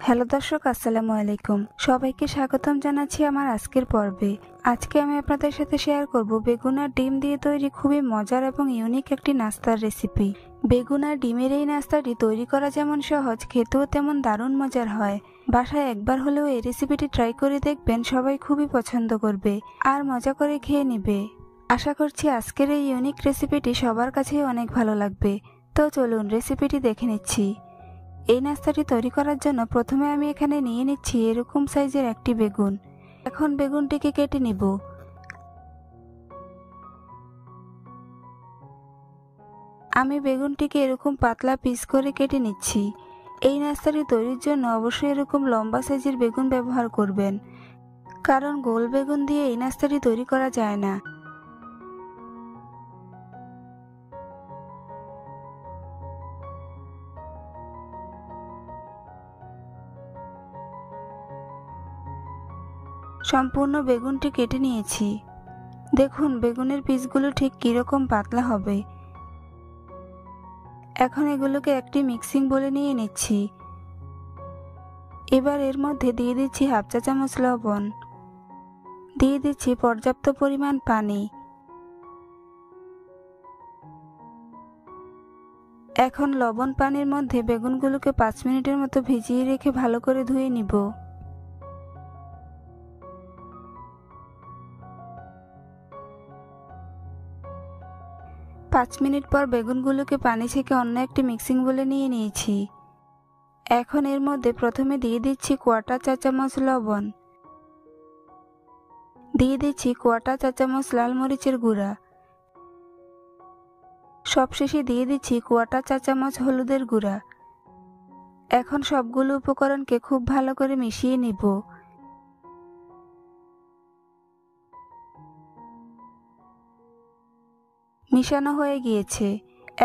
Hello দর্শক, আসসালামু আলাইকুম। সবাইকে স্বাগতম জানাচ্ছি আমার আজকের পর্বে। আজকে আমি আপনাদের সাথে শেয়ার করব বেগুন আর ডিম দিয়ে তৈরি খুবই মজার এবং ইউনিক একটি নাস্তার রেসিপি। বেগুন আর ডিমের এই নাস্তাটি তৈরি করা যেমন সহজ, খেতেও তেমন দারুণ মজার হয়। বাসায় একবার হলেও এই রেসিপিটি ট্রাই করে দেখবেন, সবাই খুবই পছন্দ করবে আর মজা করে খেয়ে নেবে। আশা করছি আজকের এই ইউনিক রেসিপিটি সবার কাছেই অনেক ভালো লাগবে। তো চলুন রেসিপিটি দেখে নিচ্ছি। এই নাস্তাটি তৈরি করার জন্য প্রথমে আমি এখানে নিয়ে নিচ্ছি এরকম সাইজের একটি বেগুন। এখন বেগুনটিকে কেটে নিব। আমি বেগুনটিকে এরকম পাতলা পিস করে কেটে নিচ্ছি। এই নাস্তাটি তৈরির জন্য অবশ্যই এরকম লম্বা সাইজের বেগুন ব্যবহার করবেন, কারণ গোল বেগুন দিয়ে এই নাস্তাটি তৈরি করা যায় না। সম্পূর্ণ বেগুনটি কেটে নিয়েছি। দেখুন বেগুনের পিসগুলো ঠিক কিরকম পাতলা হবে। এখন এগুলোকে একটি মিক্সিং বোলে নিয়ে নিচ্ছি। এবার এর মধ্যে দিয়ে দিচ্ছি হাফ চা চামচ লবণ, দিয়ে দিচ্ছি পর্যাপ্ত পরিমাণ পানি। এখন লবণ পানির মধ্যে বেগুনগুলোকে 5 মিনিটের মতো ভিজিয়ে রেখে ভালো করে ধুয়ে নিব। 5 মিনিট পর বেগুনগুলোকে পানি ছেঁকে অন্য একটি মিক্সিং বোলে নিয়ে নিয়েছি। এখন এর মধ্যে প্রথমে দিয়ে দিচ্ছি 1/4 চা চামচ লবণ, দিয়ে দিচ্ছি 1/4 চা চামচ লাল মরিচের গুঁড়া, সবশেষে দিয়ে দিচ্ছি 1/4 চা চামচ হলুদের গুঁড়া। এখন সবগুলো উপকরণকে খুব ভালো করে মিশিয়ে নিব। মিশানো হয়ে গিয়েছে।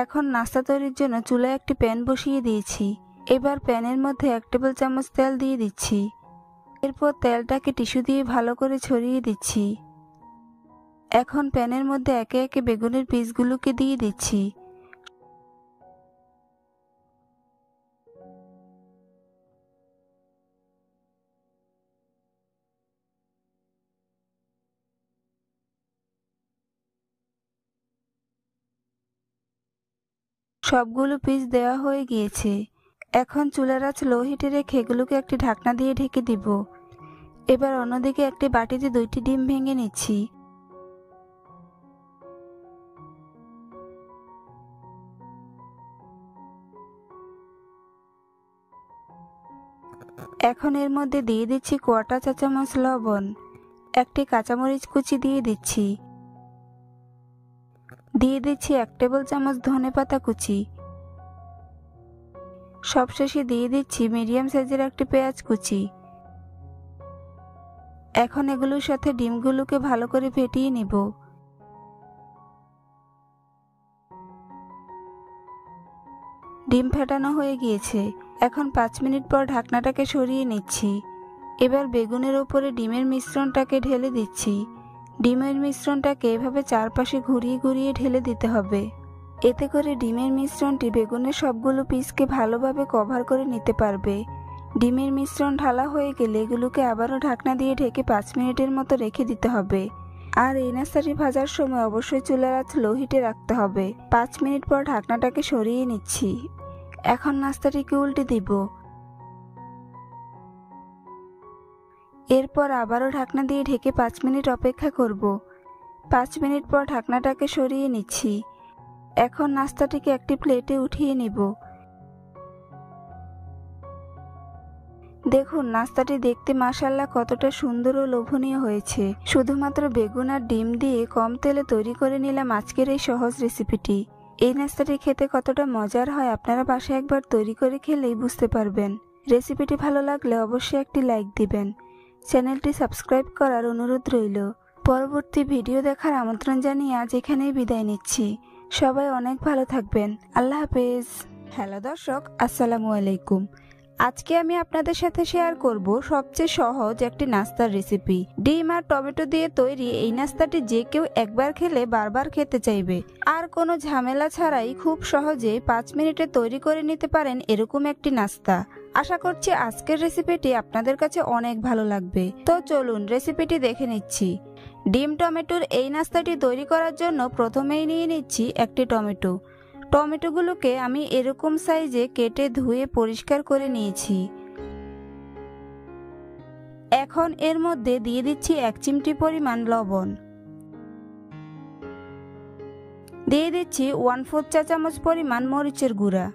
এখন নাস্তা তৈরির জন্য চুলায় একটি প্যান বসিয়ে দিয়েছি। এবার প্যানের মধ্যে 1 টেবিল চামচ তেল দিয়ে দিচ্ছি। এরপর তেলটাকে টিস্যু দিয়ে ভালো করে ছড়িয়ে দিচ্ছি। এখন প্যানের মধ্যে একে একে বেগুনের পিসগুলোকে দিয়ে দিচ্ছি। সবগুলো পিস দেওয়া হয়ে গিয়েছে। এখন চুলার আঁচ লো হিটে রেখে এগুলোকে একটি ঢাকনা দিয়ে ঢেকে দিব। এবার অন্যদিকে একটি বাটিতে 2টি ডিম ভেঙে নিচ্ছি। এখন এর মধ্যে দিয়ে দিচ্ছি 1/4 চা চামচ লবণ, একটি কাঁচামরিচ কুচি দিয়ে দিচ্ছি, দিয়ে দিচ্ছি 1 টেবিল চামচ ধনেপাতা কুচি, সবশেষে দিয়ে দিচ্ছি মিডিয়াম সাইজের একটি পেঁয়াজ কুচি। এখন এগুলোর সাথে ডিমগুলোকে ভালো করে ফেটিয়ে নিব। ডিম ফেটানো হয়ে গিয়েছে। এখন 5 মিনিট পর ঢাকনাটাকে সরিয়ে নিচ্ছি। এবার বেগুনের উপরে ডিমের মিশ্রণটাকে ঢেলে দিচ্ছি। ডিমের মিশ্রণটাকে এভাবে চারপাশে ঘুরিয়ে ঘুরিয়ে ঢেলে দিতে হবে। এতে করে ডিমের মিশ্রণটি বেগুনের সবগুলো পিসকে ভালোভাবে কভার করে নিতে পারবে। ডিমের মিশ্রণ ঢালা হয়ে গেলে এগুলোকে আবারও ঢাকনা দিয়ে ঢেকে 5 মিনিটের মতো রেখে দিতে হবে। আর এই নাস্তাটি ভাজার সময় অবশ্যই চুলার আঁচ লো হিটে রাখতে হবে। 5 মিনিট পর ঢাকনাটাকে সরিয়ে নিচ্ছি। এখন নাস্তাটিকে উল্টে দিব। এরপর আবারও ঢাকনা দিয়ে ঢেকে 5 মিনিট অপেক্ষা করব। 5 মিনিট পর ঢাকনাটাকে সরিয়ে নিচ্ছি। এখন নাস্তাটিকে একটি প্লেটে উঠিয়ে নিব। দেখুন নাস্তাটি দেখতে মাশাআল্লাহ কতটা সুন্দর ও লোভনীয় হয়েছে। শুধুমাত্র বেগুন আর ডিম দিয়ে কম তেলে তৈরি করে নিলাম আজকের এই সহজ রেসিপিটি। এই নাস্তাটি খেতে কতটা মজার হয় আপনারা বাসায় একবার তৈরি করে খেলেই বুঝতে পারবেন। রেসিপিটি ভালো লাগলে অবশ্যই একটি লাইক দিবেন। চ্যানেলটি সাবস্ক্রাইব করার অনুরোধ রইল। পরবর্তী ভিডিও দেখার আমন্ত্রণ জানিয়ে আজ এখানেই বিদায় নিচ্ছি। সবাই অনেক ভালো থাকবেন। আল্লাহ হাফেজ। হ্যালো দর্শক, আসসালামু আলাইকুম। আজকে আমি আপনাদের সাথে শেয়ার করব সবচেয়ে সহজ একটি নাস্তার রেসিপি। ডিম আর টমেটো দিয়ে তৈরি এই নাস্তাটি যে কেউ একবার খেলে বারবার খেতে চাইবে। আর কোনো ঝামেলা ছাড়াই খুব সহজে 5 মিনিটে তৈরি করে নিতে পারেন এরকম একটি নাস্তা। আশা করছি আজকের রেসিপিটি আপনাদের কাছে অনেক ভালো লাগবে। তো চলুন রেসিপিটি দেখে নিচ্ছি। ডিম টমেটোর এই নাস্তাটি তৈরি করার জন্য প্রথমেই নিয়ে নিচ্ছি একটি টমেটো। টমেটোগুলোকে আমি এরকম সাইজে কেটে ধুয়ে পরিষ্কার করে নিয়েছি। এখন এর মধ্যে দিয়ে দিচ্ছি 1 চিমটি পরিমাণ লবণ, দিয়ে দিচ্ছি 1/4 চা চামচ পরিমাণ মরিচের গুঁড়া।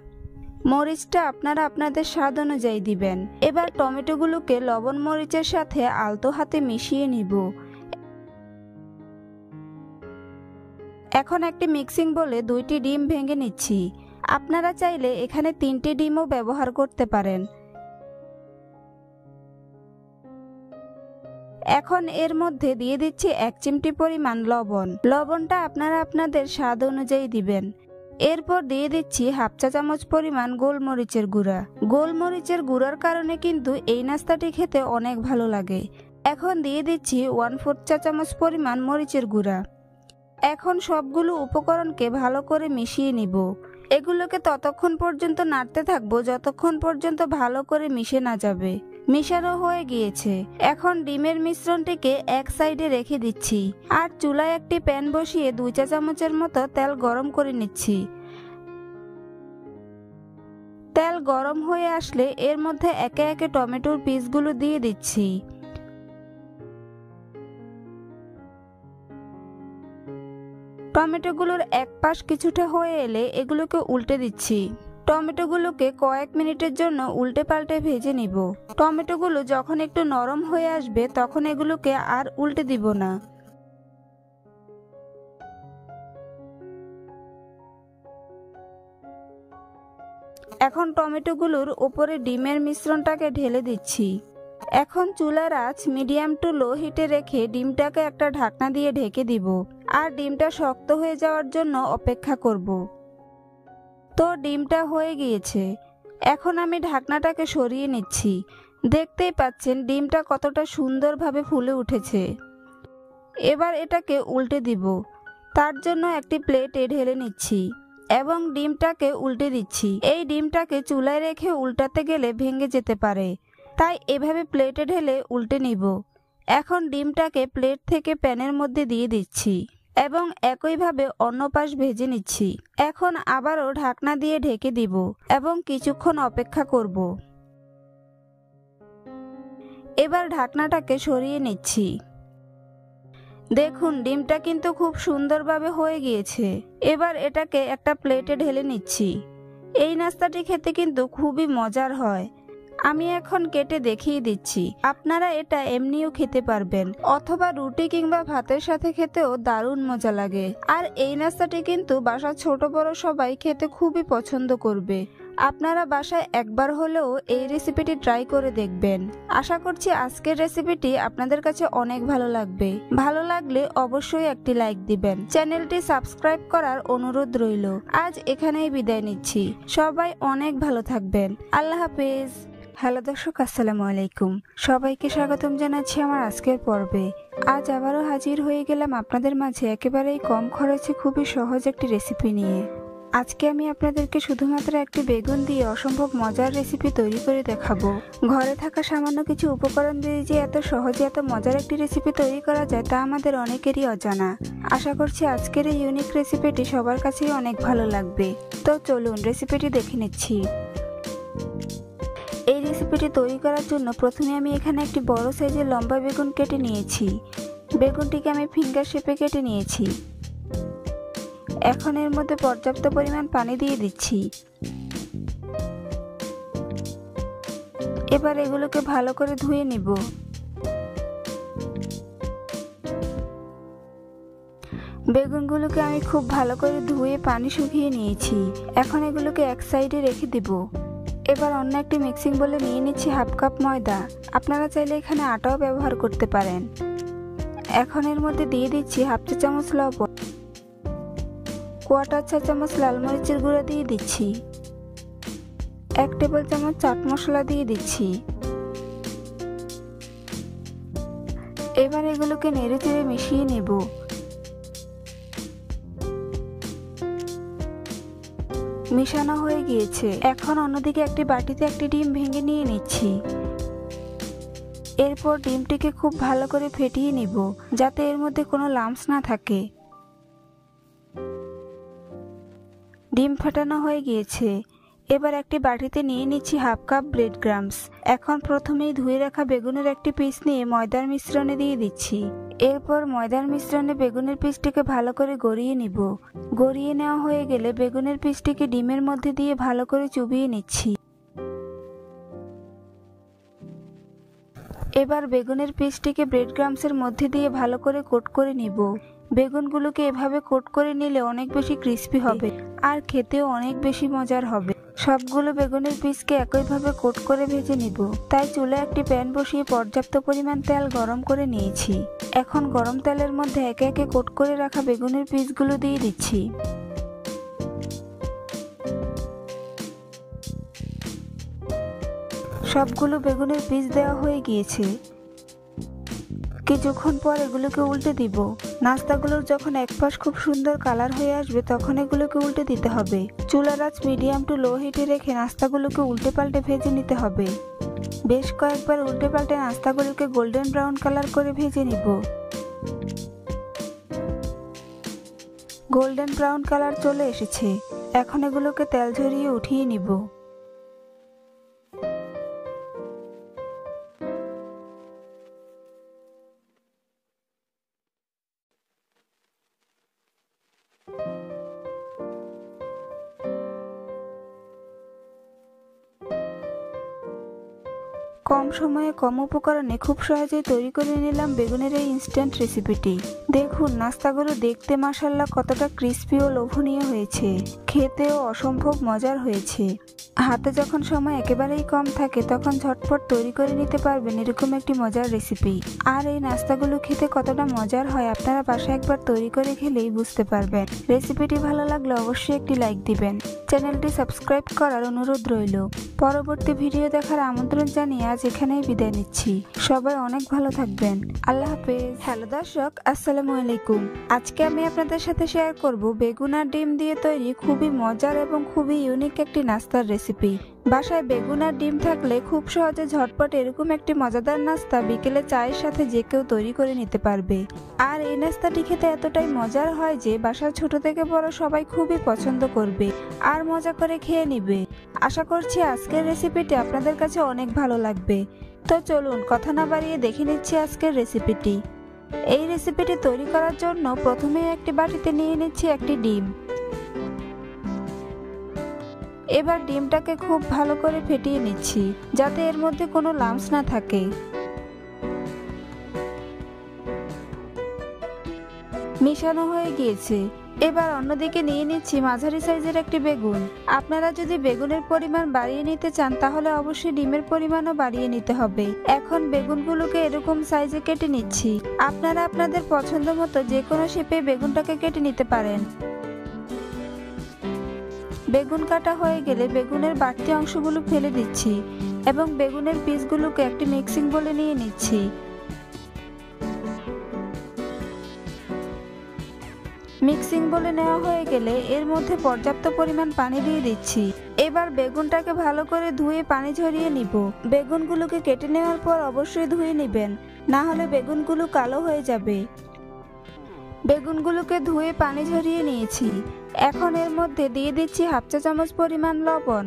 মরিচটা আপনারা আপনাদের স্বাদ অনুযায়ী দিবেন। এবার টমেটোগুলোকে লবণ মরিচের সাথে আলতো হাতে মিশিয়ে নিব। এখন একটি মিক্সিং বোলে 2টি ডিম ভেঙে নিচ্ছি। আপনারা চাইলে এখানে 3টি ডিমও ব্যবহার করতে পারেন। এখন এর মধ্যে দিয়ে দিচ্ছি 1 চিমটি পরিমাণ লবণ। লবণটা আপনারা আপনাদের স্বাদ অনুযায়ী দিবেন। এরপর দিয়ে দিচ্ছি 1/2 চা চামচ পরিমাণ গোলমরিচের গুঁড়া। গোলমরিচের গুঁড়ার কারণে কিন্তু এই নাস্তাটি খেতে অনেক ভালো লাগে। এখন দিয়ে দিচ্ছি 1/4 চা চামচ পরিমাণ মরিচের গুঁড়া। এখন সবগুলো উপকরণকে ভালো করে মিশিয়ে নিব। এগুলোকে ততক্ষণ পর্যন্ত নাড়তে থাকবো যতক্ষণ পর্যন্ত ভালো করে মিশে না যাবে। মিশানো হয়ে গিয়েছে। এখন ডিমের মিশ্রণটিকে এক সাইডে রেখে দিচ্ছি আর চুলায় একটি প্যান বসিয়ে 2 চা চামচের মতো তেল গরম করে নিচ্ছি। তেল গরম হয়ে আসলে এর মধ্যে একে একে টমেটোর পিসগুলো দিয়ে দিচ্ছি। টমেটোগুলোর এক পাশ কিছুটা হয়ে এলে এগুলোকে উল্টে দিচ্ছি। টমেটোগুলোকে কয়েক মিনিটের জন্য উল্টে পাল্টে ভেজে নিব। টমেটোগুলো যখন একটু নরম হয়ে আসবে তখন এগুলোকে আর উল্টে দিব না। এখন টমেটোগুলোর উপরে ডিমের মিশ্রণটাকে ঢেলে দিচ্ছি। এখন চুলার আঁচ মিডিয়াম টু লো হিটে রেখে ডিমটাকে একটা ঢাকনা দিয়ে ঢেকে দিব আর ডিমটা শক্ত হয়ে যাওয়ার জন্য অপেক্ষা করব। তো ডিমটা হয়ে গিয়েছে। এখন আমি ঢাকনাটাকে সরিয়ে নিচ্ছি। দেখতেই পাচ্ছেন ডিমটা কতটা সুন্দরভাবে ফুলে উঠেছে। এবার এটাকে উল্টে দিব। তার জন্য একটি প্লেটে ঢেলে নিচ্ছি এবং ডিমটাকে উল্টে দিচ্ছি। এই ডিমটাকে চুলায় রেখে উল্টাতে গেলে ভেঙে যেতে পারে, তাই এভাবে প্লেটে ঢেলে উল্টে নিব। এখন ডিমটাকে প্লেট থেকে প্যানের মধ্যে দিয়ে দিচ্ছি এবং একইভাবে অন্য পাশ ভেজে নিচ্ছি। এখন আবারও ঢাকনা দিয়ে ঢেকে দিব এবং কিছুক্ষণ অপেক্ষা করব। এবার ঢাকনাটাকে সরিয়ে নিচ্ছি। দেখুন ডিমটা কিন্তু খুব সুন্দরভাবে হয়ে গিয়েছে। এবার এটাকে একটা প্লেটে ঢেলে নিচ্ছি। এই নাস্তাটি খেতে কিন্তু খুবই মজার হয়। আমি এখন কেটে দেখিয়ে দিচ্ছি। আপনারা এটা এমনিও খেতে পারবেন অথবা রুটি কিংবা ভাতের সাথে খেতেও দারুণ মজা লাগে। আর এই নাস্তাটি কিন্তু বাসার ছোট বড় সবাই খেতে খুবই পছন্দ করবে। আপনারা বাসায় একবার হলেও এই রেসিপিটি ট্রাই করে দেখবেন। আশা করছি আজকের রেসিপিটি আপনাদের কাছে অনেক ভালো লাগবে। ভালো লাগলে অবশ্যই একটি লাইক দিবেন। চ্যানেলটি সাবস্ক্রাইব করার অনুরোধ রইল। আজ এখানেই বিদায় নিচ্ছি। সবাই অনেক ভালো থাকবেন। আল্লাহ হাফেজ। হ্যালো দর্শক, আসসালামু আলাইকুম। সবাইকে স্বাগতম জানাচ্ছি আমার আজকের পর্বে। আজ আবারও হাজির হয়ে গেলাম আপনাদের মাঝে একেবারেই কম খরচে খুবই সহজ একটি রেসিপি নিয়ে। আজকে আমি আপনাদেরকে শুধুমাত্র একটি বেগুন দিয়ে অসম্ভব মজার রেসিপি তৈরি করে দেখাবো। ঘরে থাকা সামান্য কিছু উপকরণ দিয়ে যে এত সহজে এত মজার একটি রেসিপি তৈরি করা যায় তা আমাদের অনেকেরই অজানা। আশা করছি আজকের এই ইউনিক রেসিপিটি সবার কাছেই অনেক ভালো লাগবে। তো চলুন রেসিপিটি দেখে নিচ্ছি। এই রেসিপিটি তৈরি করার জন্য প্রথমে আমি এখানে একটি বড় সাইজের লম্বা বেগুন কেটে নিয়েছি। বেগুনটিকে আমি ফিঙ্গার শেপে কেটে নিয়েছি। এখন এর মধ্যে পর্যাপ্ত পরিমাণ পানি দিয়ে দিচ্ছি। এবার এগুলোকে ভালো করে ধুয়ে নিব। বেগুনগুলোকে আমি খুব ভালো করে ধুয়ে পানি শুকিয়ে নিয়েছি। এখন এগুলোকে এক সাইডে রেখে দিব। এবার অন্য একটি মিক্সিং বোলে নিয়ে নিচ্ছি 1/2 কাপ ময়দা। আপনারা চাইলে এখানে আটাও ব্যবহার করতে পারেন। এখন এর মধ্যে দিয়ে দিচ্ছি 1/2 চা চামচ লবণ, 1/4 চা চামচ লাল মরিচের গুঁড়া দিয়ে দিচ্ছি, 1 টেবিল চামচ চাট মশলা দিয়ে দিচ্ছি। এবার এগুলোকে নেড়েচেড়ে মিশিয়ে নেব। মিশানো হয়ে গিয়েছে। এখন অন্যদিকে একটি বাটিতে একটি ডিম ভেঙে নিয়ে নিচ্ছি। এরপর ডিমটিকে খুব ভালো করে ফেটিয়ে নিব, যাতে এর মধ্যে কোনো লাম্পস না থাকে। ডিম ফেটানো হয়ে গিয়েছে। এবার একটি বাটিতে নিয়ে নিচ্ছি হাফ কাপ ব্রেড ক্রাম্বস। এখন প্রথমেই ধুয়ে রাখা বেগুনের একটি পিস নিয়ে ময়দার মিশ্রণে দিয়ে দিচ্ছি। এরপর ময়দার মিশ্রণে বেগুনের পিসটিকে ভালো করে গড়িয়ে নিব। গড়িয়ে নেওয়া হয়ে গেলে বেগুনের পিসটিকে ডিমের মধ্যে দিয়ে ভালো করে চুবিয়ে নিচ্ছি। এবার বেগুনের পিসটিকে ব্রেড ক্রাম্বসের মধ্যে দিয়ে ভালো করে কোট করে নিব। বেগুনগুলোকে এভাবে কোট করে নিলে অনেক বেশি ক্রিস্পি হবে আর খেতেও অনেক বেশি মজার হবে। সবগুলো বেগুনের পিসকে একইভাবে কোট করে ভেজে নিব। তাই চুলায় একটি প্যান বসিয়ে পর্যাপ্ত পরিমাণ তেল গরম করে নিয়েছি। এখন গরম তেলের মধ্যে একে একে কোট করে রাখা বেগুনের পিসগুলো দিয়ে দিচ্ছি। সবগুলো বেগুনের পিস দেওয়া হয়ে গিয়েছে। কিছুক্ষণ পর এগুলোকে উল্টে দিব। নাস্তাগুলোর যখন এক পাশ খুব সুন্দর কালার হয়ে আসবে তখন এগুলোকে উল্টে দিতে হবে। চুলার আঁচ মিডিয়াম টু লো হিটে রেখে নাস্তাগুলোকে উল্টে পাল্টে ভেজে নিতে হবে। বেশ কয়েকবার উল্টে পাল্টে নাস্তাগুলোকে গোল্ডেন ব্রাউন কালার করে ভেজে নিব। গোল্ডেন ব্রাউন কালার চলে এসেছে। এখন এগুলোকে তেল ঝরিয়ে উঠিয়ে নিব। কম সময়ে কম উপকরণে খুব সহজেই তৈরি করে নিলাম বেগুনের এই ইনস্ট্যান্ট রেসিপিটি। দেখুন নাস্তাগুলো দেখতে মাশাআল্লাহ কতটা ক্রিস্পি ও লোভনীয় হয়েছে, খেতেও অসম্ভব মজার হয়েছে। হাতে যখন সময় একেবারেই কম থাকে তখন ঝটপট তৈরি করে নিতে পারবেন এরকম একটি মজার রেসিপি। আর এই নাস্তাগুলো খেতে কতটা মজার হয় আপনারা বাসায় একবার তৈরি করে খেলেই বুঝতে পারবেন। রেসিপিটি ভালো লাগলে অবশ্যই একটি লাইক দিবেন। চ্যানেলটি সাবস্ক্রাইব করার অনুরোধ রইল। পরবর্তী ভিডিও দেখার আমন্ত্রণ জানিয়ে আজ এখানেই বিদায় নিচ্ছি। সবাই অনেক ভালো থাকবেন। আল্লাহ হাফেজ। হ্যালো দর্শক, আসসালামু আলাইকুম। আজকে আমি আপনাদের সাথে শেয়ার করব বেগুন আর ডিম দিয়ে তৈরি খুবই মজার এবং খুবই ইউনিক একটি নাস্তার রেসিপি। বাসায় বেগুন আর ডিম থাকলে খুব সহজে ঝটপট এরকম একটি মজাদার নাস্তা বিকেলে চায়ের সাথে যে কেউ তৈরি করে নিতে পারবে। আর এই নাস্তাটি খেতে এতটাই মজার হয় যে বাসার ছোট থেকে বড় সবাই খুবই পছন্দ করবে আর মজা করে খেয়ে নিবে। আশা করছি আজকের রেসিপিটি আপনাদের কাছে অনেক ভালো লাগবে। তো চলুন কথা না বাড়িয়ে দেখে নিচ্ছি আজকের রেসিপিটি। এই রেসিপিটি তৈরি করার জন্য প্রথমে একটি বাটিতে নিয়ে নিচ্ছি একটি ডিম। এবার ডিমটাকে খুব ভালো করে ফেটিয়ে নিচ্ছি যাতে এর মধ্যে কোনো লাম্পস না থাকে। মিশানো হয়ে গিয়েছে। এবার অন্যদিকে নিয়ে নিচ্ছি মাঝারি সাইজের একটি বেগুন। আপনারা যদি বেগুনের পরিমাণ বাড়িয়ে নিতে চান তাহলে অবশ্যই ডিমের পরিমাণও বাড়িয়ে নিতে হবে। এখন বেগুনগুলোকে এরকম সাইজে কেটে নিচ্ছি। আপনারা আপনাদের পছন্দ মতো যে কোনো শেপে বেগুনটাকে কেটে নিতে পারেন। বেগুন কাটা হয়ে গেলে বেগুনের বাড়তি অংশগুলো ফেলে দিচ্ছি এবং বেগুনের পিসগুলোকে একটি মিক্সিং বোলে নিয়ে নিচ্ছি। মিক্সিং বোলে নেওয়া হয়ে গেলে এর মধ্যে পর্যাপ্ত পরিমাণ পানি দিয়ে দিচ্ছি। এবার বেগুনটাকে ভালো করে ধুয়ে পানি ঝরিয়ে নিব। বেগুনগুলোকে কেটে নেওয়ার পর অবশ্যই ধুয়ে নেবেন, না হলে বেগুনগুলো কালো হয়ে যাবে। বেগুনগুলোকে ধুয়ে পানি ঝরিয়ে নিয়েছি। এখন এর মধ্যে দিয়ে দিচ্ছি হাফ চা চামচ পরিমাণ লবণ,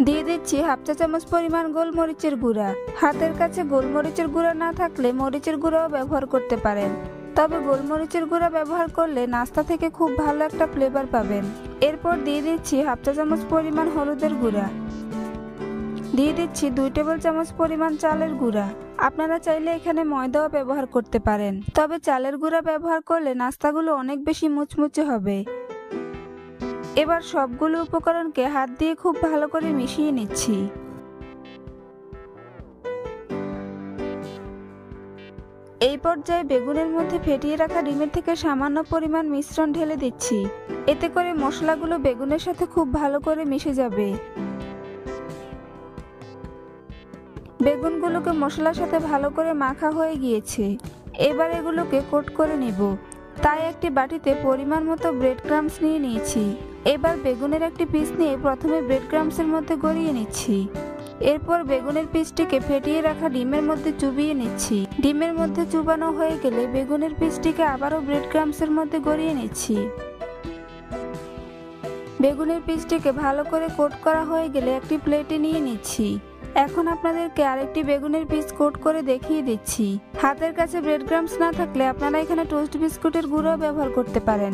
দিয়ে দিচ্ছি হাফ চা চামচ পরিমাণ গোলমরিচের গুঁড়া। হাতের কাছে গোলমরিচের গুঁড়া না থাকলে মরিচের গুঁড়াও ব্যবহার করতে পারেন, তবে গোলমরিচের গুঁড়া ব্যবহার করলে নাস্তা থেকে খুব ভালো একটা ফ্লেভার পাবেন। এরপর দিয়ে দিচ্ছি হাফ চা চামচ পরিমাণ হলুদের গুঁড়া, দিয়ে দিচ্ছি 2 টেবিল চামচ পরিমাণ চালের গুঁড়া। আপনারা চাইলে এখানে ময়দাও ব্যবহার করতে পারেন, তবে চালের গুঁড়া ব্যবহার করলে নাস্তাগুলো অনেক বেশি মুচমুচে হবে। এবার সবগুলো উপকরণকে হাত দিয়ে খুব ভালো করে মিশিয়ে নিচ্ছি। এই পর্যায়ে বেগুনের মধ্যে ফেটিয়ে রাখা ডিমের থেকে সামান্য পরিমাণ মিশ্রণ ঢেলে দিচ্ছি। এতে করে মশলাগুলো বেগুনের সাথে খুব ভালো করে মিশে যাবে। বেগুনগুলোকে মশলার সাথে ভালো করে মাখা হয়ে গিয়েছে। এবার এগুলোকে কোট করে নিব। তাই একটি বাটিতে পরিমাণ মতো ব্রেড ক্রাম্বস নিয়ে নিয়েছি। এবার বেগুনের একটি পিস নিয়ে প্রথমে ব্রেড ক্রাম্বসের মধ্যে গড়িয়ে নিচ্ছি। এরপর বেগুনের পিসটিকে ফেটিয়ে রাখা ডিমের মধ্যে চুবিয়ে নিচ্ছি। ডিমের মধ্যে চুবানো হয়ে গেলে বেগুনের পিসটিকে আবারও ব্রেড ক্রাম্বসের মধ্যে গড়িয়ে নিচ্ছি। বেগুনের পিসটিকে ভালো করে কোট করা হয়ে গেলে একটি প্লেটে নিয়ে নিচ্ছি। এখন আপনাদেরকে আরেকটি বেগুনের পিস কোট করে দেখিয়ে দিচ্ছি। হাতের কাছে ব্রেড ক্রাম্বস না থাকলে আপনারা এখানে টোস্ট বিস্কুটের গুঁড়ো ব্যবহার করতে পারেন।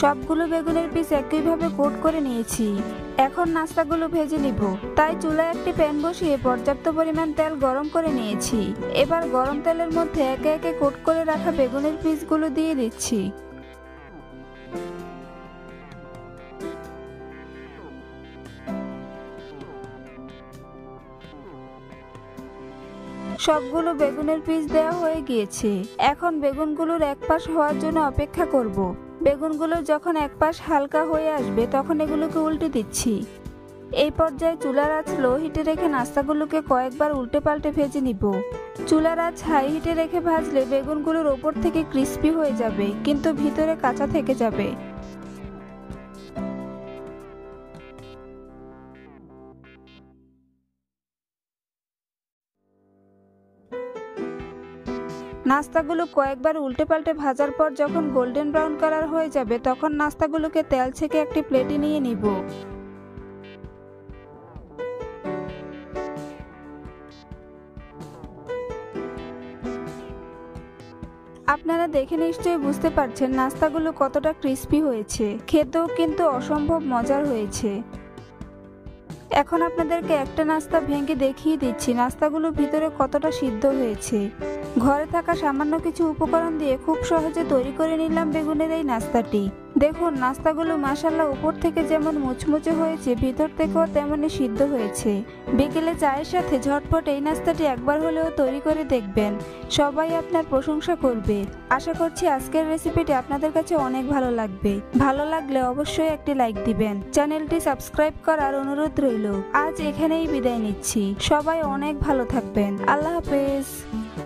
সবগুলো বেগুনের পিস একইভাবে কোট করে নিয়েছি। এখন নাস্তাগুলো ভেজে নিব। তাই চুলায় একটি প্যান বসিয়ে পর্যাপ্ত পরিমাণ তেল গরম করে নিয়েছি। এবার গরম তেলের মধ্যে একে একে কোট করে রাখা বেগুনের পিসগুলো দিয়ে দিচ্ছি। সবগুলো বেগুনের পিস দেওয়া হয়ে গিয়েছে। এখন বেগুনগুলোর এক পাশ হওয়ার জন্য অপেক্ষা করব। বেগুনগুলো যখন এক পাশ হালকা হয়ে আসবে তখন এগুলোকে উল্টে দিচ্ছি। এই পর্যায়ে চুলার আঁচ লো হিটে রেখে নাস্তাগুলোকে কয়েকবার উল্টে পাল্টে ভেজে নিব। চুলার আঁচ হাই হিটে রেখে ভাজলে বেগুনগুলোর ওপর থেকে ক্রিস্পি হয়ে যাবে, কিন্তু ভিতরে কাঁচা থেকে যাবে। নাস্তাগুলো কয়েকবার উল্টে পাল্টে ভাজার পর যখন গোল্ডেন ব্রাউন কালার হয়ে যাবে তখন নাস্তাগুলোকে তেল ছেঁকে একটি প্লেটে নিয়ে নিব। আপনারা দেখে নিশ্চয়ই বুঝতে পারছেন নাস্তাগুলো কতটা ক্রিস্পি হয়েছে। খেতেও কিন্তু অসম্ভব মজার হয়েছে। এখন আপনাদেরকে একটা নাস্তা ভেঙে দেখিয়ে দিচ্ছি নাস্তাগুলো ভিতরে কতটা সিদ্ধ হয়েছে। ঘরে থাকা সামান্য কিছু উপকরণ দিয়ে খুব সহজে তৈরি করে নিলাম বেগুনের এই নাস্তাটি। দেখুন নাস্তাগুলো মাশাআল্লাহ উপর থেকে যেমন মুচমুচে হয়েছে ভিতর থেকেও তেমনই সিদ্ধ হয়েছে। বিকেলে চায়ের সাথে ঝটপট এই নাস্তাটি একবার হলেও তৈরি করে দেখবেন, সবাই আপনার প্রশংসা করবে। আশা করছি আজকের রেসিপিটি আপনাদের কাছে অনেক ভালো লাগবে। ভালো লাগলে অবশ্যই একটি লাইক দিবেন। চ্যানেলটি সাবস্ক্রাইব করার অনুরোধ রইল। আজ এখানেই বিদায় নিচ্ছি। সবাই অনেক ভালো থাকবেন। আল্লাহ হাফেজ।